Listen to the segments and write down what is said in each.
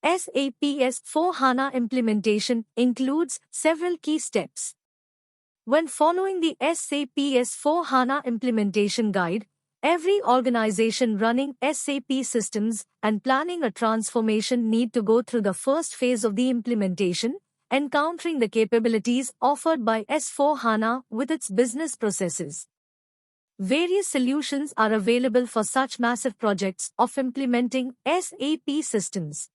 SAP S4HANA implementation includes several key steps. When following the SAP S4HANA implementation guide, every organization running SAP systems and planning a transformation need to go through the first phase of the implementation, encountering the capabilities offered by S4HANA with its business processes. Various solutions are available for such massive projects of implementing SAP systems.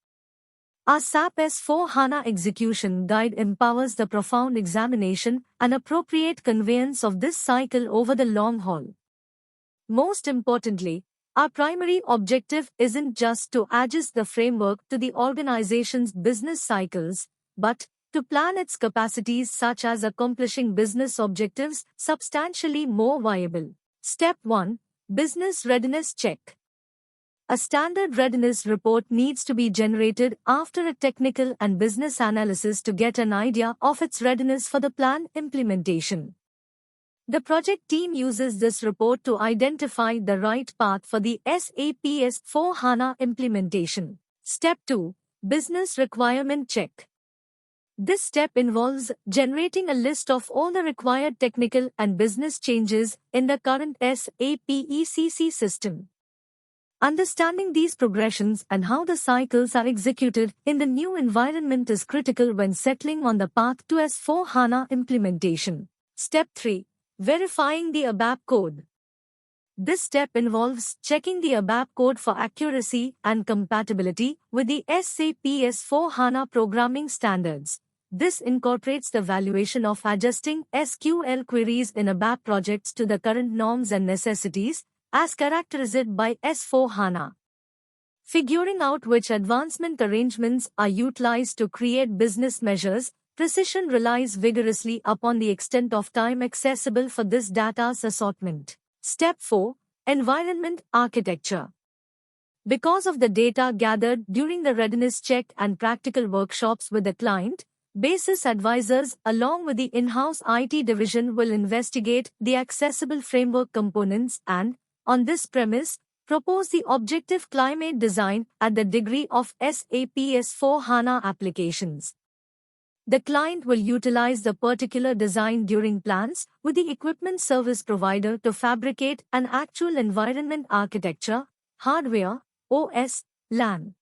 Our SAP S4HANA Execution Guide empowers the profound examination and appropriate conveyance of this cycle over the long haul. Most importantly, our primary objective isn't just to adjust the framework to the organization's business cycles, but to plan its capacities such as accomplishing business objectives substantially more viable. Step 1. Business Readiness Check. A standard readiness report needs to be generated after a technical and business analysis to get an idea of its readiness for the plan implementation. The project team uses this report to identify the right path for the SAP S4HANA implementation. Step 2. Business Requirement Check. This step involves generating a list of all the required technical and business changes in the current SAP ECC system. Understanding these progressions and how the cycles are executed in the new environment is critical when settling on the path to S4HANA implementation. Step 3. Verifying the ABAP code. This step involves checking the ABAP code for accuracy and compatibility with the SAP S4HANA programming standards. This incorporates the valuation of adjusting SQL queries in ABAP projects to the current norms and necessities, as characterized by S4HANA. Figuring out which advancement arrangements are utilized to create business measures, precision relies vigorously upon the extent of time accessible for this data's assortment. Step 4. Environment Architecture. Because of the data gathered during the readiness check and practical workshops with the client, basis advisors along with the in-house IT division will investigate the accessible framework components and, on this premise, propose the objective climate design at the degree of SAP S4HANA applications. The client will utilize the particular design during plans with the equipment service provider to fabricate an actual environment architecture, hardware, OS, LAN.